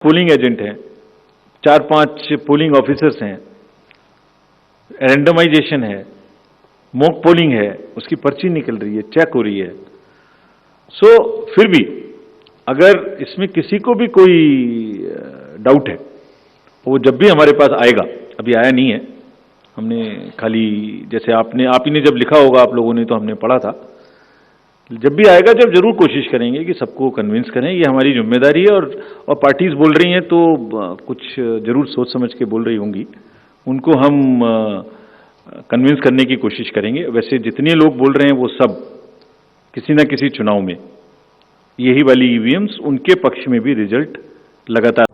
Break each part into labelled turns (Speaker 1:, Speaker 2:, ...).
Speaker 1: Polling agent हैं, 4-5 polling officers हैं, randomisation है, मॉक पोलिंग है, उसकी पर्ची निकल रही है, चेक हो रही है। फिर भी अगर इसमें किसी को भी कोई डाउट है वो जब भी हमारे पास आएगा, अभी आया नहीं है, हमने खाली जैसे आप ही ने जब लिखा होगा आप लोगों ने तो हमने पढ़ा था, जब भी आएगा जब जरूर कोशिश करेंगे कि सबको कन्विंस करें, ये हमारी जिम्मेदारी है। और पार्टीज बोल रही हैं तो कुछ जरूर सोच समझ के बोल रही होंगी, उनको हम कन्विंस करने की कोशिश करेंगे। वैसे जितने लोग बोल रहे हैं वो सब किसी न किसी चुनाव में यही वाली ईवीएम्स उनके पक्ष में भी रिजल्ट लगातार।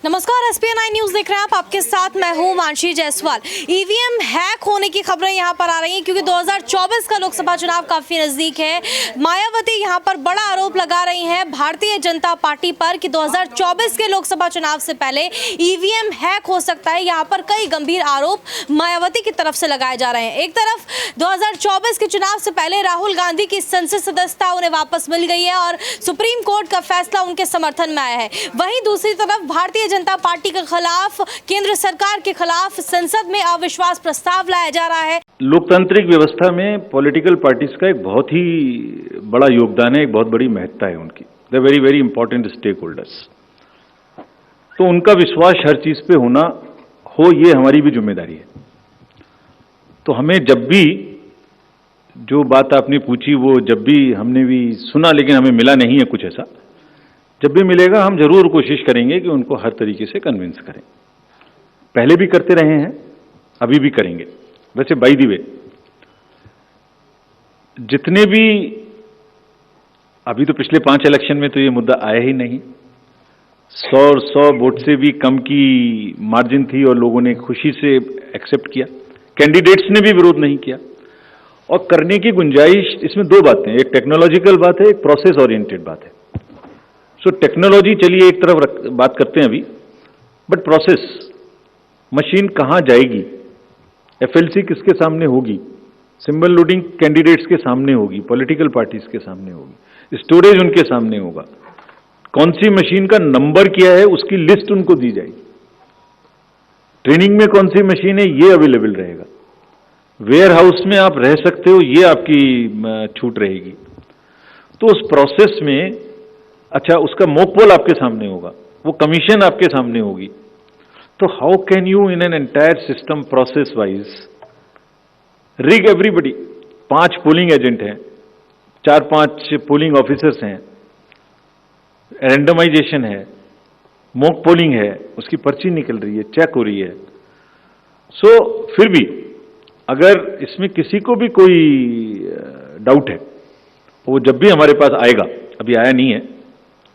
Speaker 2: नमस्कार, SPN9 न्यूज देख रहे हैं आप। आपके साथ मैं हूं मानसी जायसवाल। ईवीएम हैक होने की खबरें यहां पर आ रही हैं क्योंकि 2024 का लोकसभा चुनाव काफी नजदीक है। मायावती यहां पर बड़ा आरोप लगा रही हैं भारतीय जनता पार्टी पर कि 2024 के लोकसभा चुनाव से पहले ईवीएम हैक हो सकता है। यहां पर कई गंभीर आरोप मायावती की तरफ से लगाए जा रहे हैं। एक तरफ 2024 के चुनाव से पहले राहुल गांधी की संसद सदस्यता उन्हें वापस मिल गई है और सुप्रीम कोर्ट का फैसला उनके समर्थन में आया है। वहीं दूसरी तरफ भारतीय जनता पार्टी के खिलाफ, केंद्र सरकार के खिलाफ संसद में अविश्वास प्रस्ताव लाया जा रहा है।
Speaker 1: लोकतांत्रिक व्यवस्था में पॉलिटिकल पार्टीज का एक बहुत ही बड़ा योगदान है, एक बहुत बड़ी महत्ता है उनकी। They very very important stakeholders. तो उनका विश्वास हर चीज पे होना हो, ये हमारी भी जिम्मेदारी है। तो हमें जब भी जो बात आपने पूछी वो जब भी हमने भी सुना, लेकिन हमें मिला नहीं है कुछ ऐसा, जब भी मिलेगा हम जरूर कोशिश करेंगे कि उनको हर तरीके से कन्विंस करें। पहले भी करते रहे हैं, अभी भी करेंगे। वैसे बाय द वे, जितने भी अभी तो पिछले 5 इलेक्शन में तो ये मुद्दा आया ही नहीं। 100 वोट से भी कम की मार्जिन थी और लोगों ने खुशी से एक्सेप्ट किया, कैंडिडेट्स ने भी विरोध नहीं किया। और करने की गुंजाइश इसमें 2 बातें, एक टेक्नोलॉजिकल बात है, एक प्रोसेस ओरिएंटेड बात है। टेक्नोलॉजी चलिए एक तरफ बात करते हैं अभी, बट प्रोसेस, मशीन कहां जाएगी, एफएलसी किसके सामने होगी, सिंबल लोडिंग कैंडिडेट्स के सामने होगी, पॉलिटिकल पार्टीज के सामने होगी, स्टोरेज उनके सामने होगा, कौन सी मशीन का नंबर क्या है उसकी लिस्ट उनको दी जाएगी, ट्रेनिंग में कौन सी मशीन है ये अवेलेबल रहेगा, वेयर हाउस में आप रह सकते हो ये आपकी छूट रहेगी। तो उस प्रोसेस में अच्छा, उसका मोकपोल आपके सामने होगा, वो कमीशन आपके सामने होगी। तो how can you in an entire system process wise rig everybody. 5 polling agent हैं, 4-5 पोलिंग ऑफिसर्स हैं, रैंडमाइजेशन है, मॉक पोलिंग है, उसकी पर्ची निकल रही है, चेक हो रही है। फिर भी अगर इसमें किसी को भी कोई डाउट है वो जब भी हमारे पास आएगा, अभी आया नहीं है,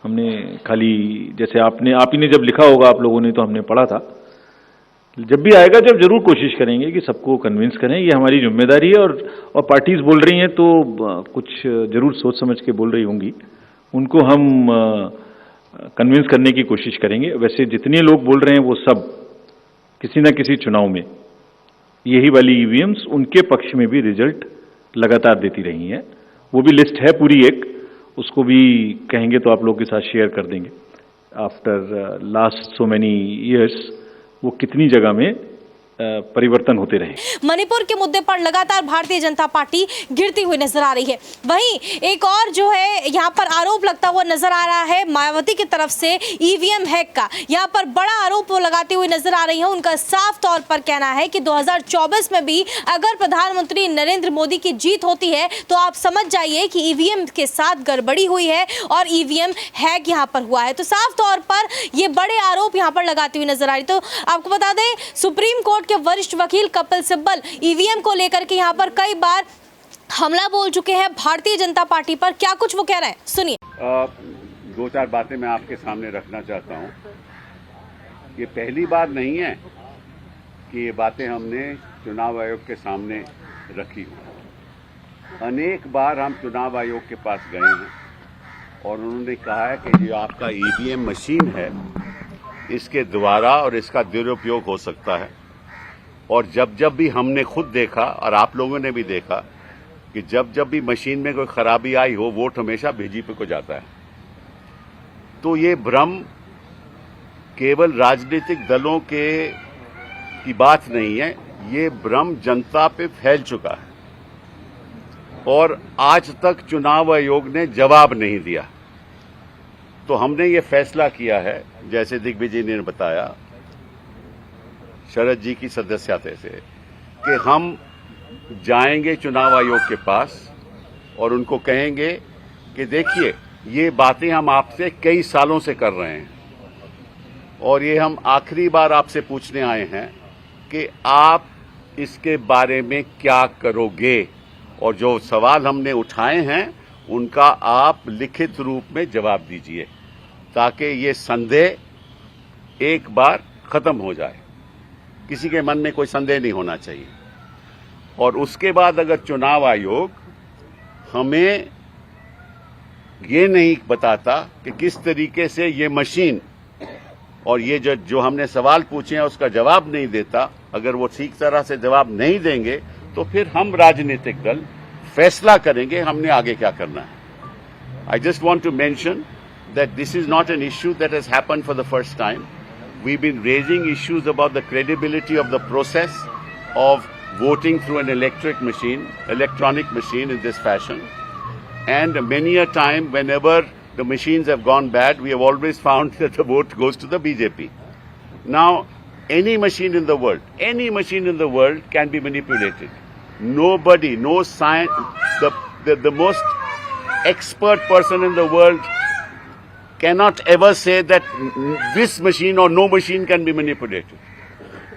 Speaker 1: हमने खाली जैसे आप ही ने जब लिखा होगा आप लोगों ने तो हमने पढ़ा था, जब भी आएगा जब जरूर कोशिश करेंगे कि सबको कन्विंस करें, ये हमारी जिम्मेदारी है। और पार्टीज बोल रही हैं तो कुछ जरूर सोच समझ के बोल रही होंगी, उनको हम कन्विंस करने की कोशिश करेंगे। वैसे जितने लोग बोल रहे हैं वो सब किसी न किसी चुनाव में यही वाली ईवीएम्स उनके पक्ष में भी रिजल्ट लगातार देती रही हैं। वो भी लिस्ट है पूरी एक, उसको भी कहेंगे तो आप लोगों के साथ शेयर कर देंगे। After last so many years वो कितनी जगह में परिवर्तन होते रहे।
Speaker 2: मणिपुर के मुद्दे पर लगातार भारतीय जनता पार्टी गिरती हुई नजर आ रही है। वहीं एक और जो है यहाँ पर आरोप लगता हुआ नजर आ रहा है मायावती की तरफ से ईवीएम हैक का। यहाँ पर बड़ा आरोप वो लगाती हुई नजर आ रही है। उनका साफ तौर पर कहना है कि 2024 में भी अगर प्रधानमंत्री नरेंद्र मोदी की जीत होती है तो आप समझ जाइए कि ईवीएम के साथ गड़बड़ी हुई है और ईवीएम हैक यहाँ पर हुआ है। तो साफ तौर पर ये बड़े आरोप यहाँ पर लगाती हुई नजर आ रही। तो आपको बता दें, सुप्रीम कोर्ट के वरिष्ठ वकील कपिल सिब्बल ईवीएम को लेकर के यहाँ पर कई बार हमला बोल चुके हैं भारतीय जनता पार्टी पर। क्या कुछ वो कह रहे हैं, सुनिए।
Speaker 3: 2-4 बातें मैं आपके सामने रखना चाहता हूँ। ये पहली बार नहीं है कि ये बातें हमने चुनाव आयोग के सामने रखी हो। अनेक बार हम चुनाव आयोग के पास गए हैं और उन्होंने कहा है कि जो आपका ईवीएम मशीन है इसके द्वारा और इसका दुरुपयोग हो सकता है। और जब जब भी हमने खुद देखा और आप लोगों ने भी देखा कि जब जब भी मशीन में कोई खराबी आई हो, वोट हमेशा बीजेपी को जाता है। तो ये भ्रम केवल राजनीतिक दलों की बात नहीं है, ये भ्रम जनता पे फैल चुका है और आज तक चुनाव आयोग ने जवाब नहीं दिया। तो हमने ये फैसला किया है, जैसे दिग्विजय ने बताया शरद जी की सदस्यता से, कि हम जाएंगे चुनाव आयोग के पास और उनको कहेंगे कि देखिए ये बातें हम आपसे कई सालों से कर रहे हैं और ये हम आखिरी बार आपसे पूछने आए हैं कि आप इसके बारे में क्या करोगे, और जो सवाल हमने उठाए हैं उनका आप लिखित रूप में जवाब दीजिए ताकि ये संदेह एक बार खत्म हो जाए। किसी के मन में कोई संदेह नहीं होना चाहिए। और उसके बाद अगर चुनाव आयोग हमें ये नहीं बताता कि किस तरीके से ये मशीन और ये जो हमने सवाल पूछे हैं उसका जवाब नहीं देता, अगर वो ठीक तरह से जवाब नहीं देंगे तो फिर हम राजनीतिक दल फैसला करेंगे हमने आगे क्या करना है। I just want to mention that this is not an issue that has happened for the first time. We've been raising issues about the credibility of the process of voting through an electronic machine in this fashion. And many a time, whenever the machines have gone bad, we have always found that the vote goes to the BJP. Now, any machine in the world can be manipulated. Nobody, no science, the most expert person in the world cannot ever say that this machine or no machine can be manipulated.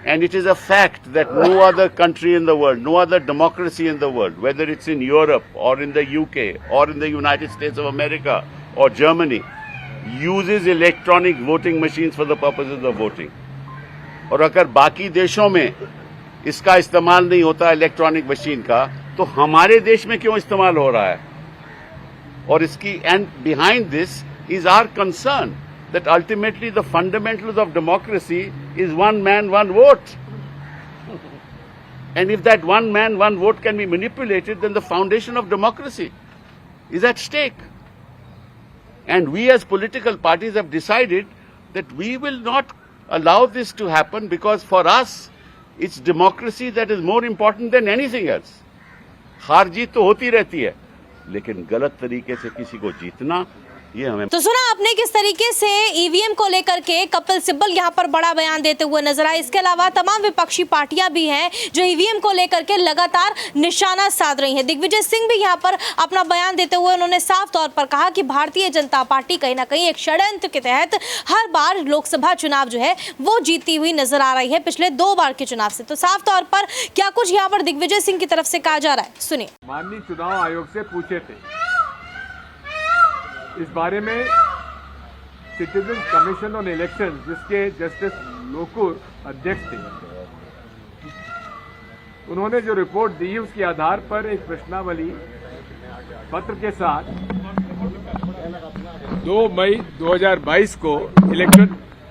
Speaker 3: And it is a fact that no other country in the world, no other democracy in the world, whether it's in Europe or in the UK or in the United States of America or Germany, uses electronic voting machines for the purposes of voting. और अगर बाकी देशों में इसका इस्तेमाल नहीं होता electronic machine का, तो हमारे देश में क्यों इस्तेमाल हो रहा है? और इसकी and behind this is our concern that ultimately the fundamentals of democracy is one man, one vote. And if that one man, one vote can be manipulated, then the foundation of democracy is at stake. And we as political parties have decided that we will not allow this to happen because for us, it's democracy that is more important than anything else. हार जीत तो होती रहती है, लेकिन गलत तरीके से किसी को जीतना ये हमें।
Speaker 2: तो सुना आपने किस तरीके से ईवीएम को लेकर के कपिल सिब्बल यहाँ पर बड़ा बयान देते हुए नजर आए। इसके अलावा तमाम विपक्षी पार्टियां भी हैं जो ईवीएम को लेकर के लगातार निशाना साध रही हैं। दिग्विजय सिंह भी यहाँ पर अपना बयान देते हुए उन्होंने साफ तौर पर कहा कि भारतीय जनता पार्टी कहीं ना कहीं एक षड्यंत्र के तहत हर बार लोकसभा चुनाव जो है वो जीती हुई नजर आ रही है पिछले 2 बार के चुनाव से। तो साफ तौर पर क्या कुछ यहाँ पर दिग्विजय सिंह की तरफ से कहा जा रहा है, सुनिए।
Speaker 4: माननीय चुनाव आयोग से पूछे थे इस बारे में सिटीजन कमीशन ऑन इलेक्शन जिसके जस्टिस लोकुर अध्यक्ष थे, उन्होंने जो रिपोर्ट दी उसके आधार पर एक प्रश्नावली पत्र के साथ 2 मई 2022 को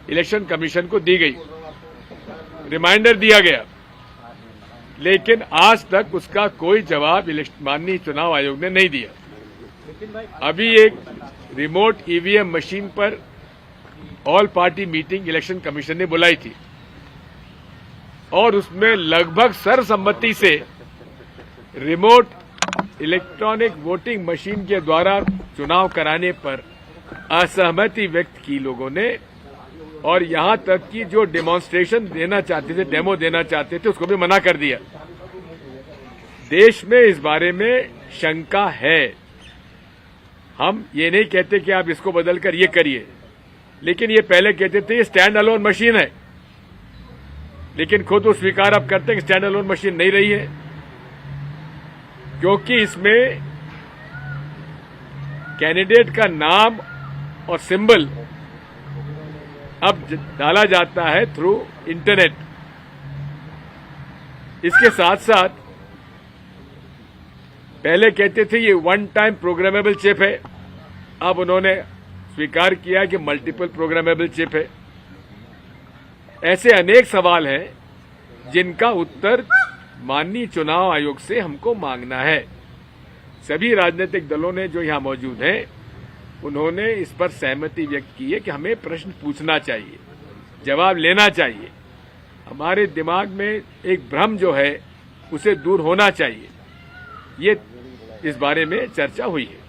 Speaker 4: इलेक्शन कमीशन को दी गई, रिमाइंडर दिया गया, लेकिन आज तक उसका कोई जवाब माननीय चुनाव आयोग ने नहीं दिया। अभी एक रिमोट ईवीएम मशीन पर all party meeting election commission ने बुलाई थी और उसमें लगभग सर्वसम्मति से रिमोट इलेक्ट्रॉनिक वोटिंग मशीन के द्वारा चुनाव कराने पर असहमति व्यक्त की लोगों ने, और यहां तक कि जो डेमोन्स्ट्रेशन देना चाहते थे, डेमो देना चाहते थे, उसको भी मना कर दिया। देश में इस बारे में शंका है। हम ये नहीं कहते कि आप इसको बदलकर ये करिए, लेकिन ये पहले कहते थे ये स्टैंड अलोन मशीन है, लेकिन खुद वो स्वीकार अब करते हैं कि स्टैंड अलोन मशीन नहीं रही है, क्योंकि इसमें कैंडिडेट का नाम और सिंबल अब डाला जाता है थ्रू इंटरनेट। इसके साथ साथ पहले कहते थे ये 1 टाइम प्रोग्रामेबल चिप है, अब उन्होंने स्वीकार किया कि मल्टीपल प्रोग्रामेबल चिप है। ऐसे अनेक सवाल हैं जिनका उत्तर माननीय चुनाव आयोग से हमको मांगना है। सभी राजनीतिक दलों ने जो यहां मौजूद हैं, उन्होंने इस पर सहमति व्यक्त की है कि हमें प्रश्न पूछना चाहिए, जवाब लेना चाहिए। हमारे दिमाग में एक भ्रम जो है उसे दूर होना चाहिए। ये इस बारे में चर्चा हुई है।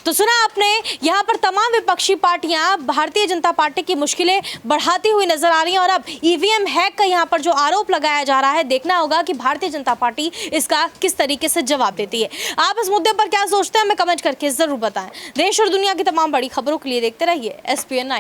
Speaker 2: तो सुना आपने, यहाँ पर तमाम विपक्षी पार्टियां भारतीय जनता पार्टी की मुश्किलें बढ़ाती हुई नजर आ रही हैं और अब ईवीएम हैक का यहाँ पर जो आरोप लगाया जा रहा है, देखना होगा कि भारतीय जनता पार्टी इसका किस तरीके से जवाब देती है। आप इस मुद्दे पर क्या सोचते हैं, हमें कमेंट करके जरूर बताएं। देश और दुनिया की तमाम बड़ी खबरों के लिए देखते रहिए SPN 9।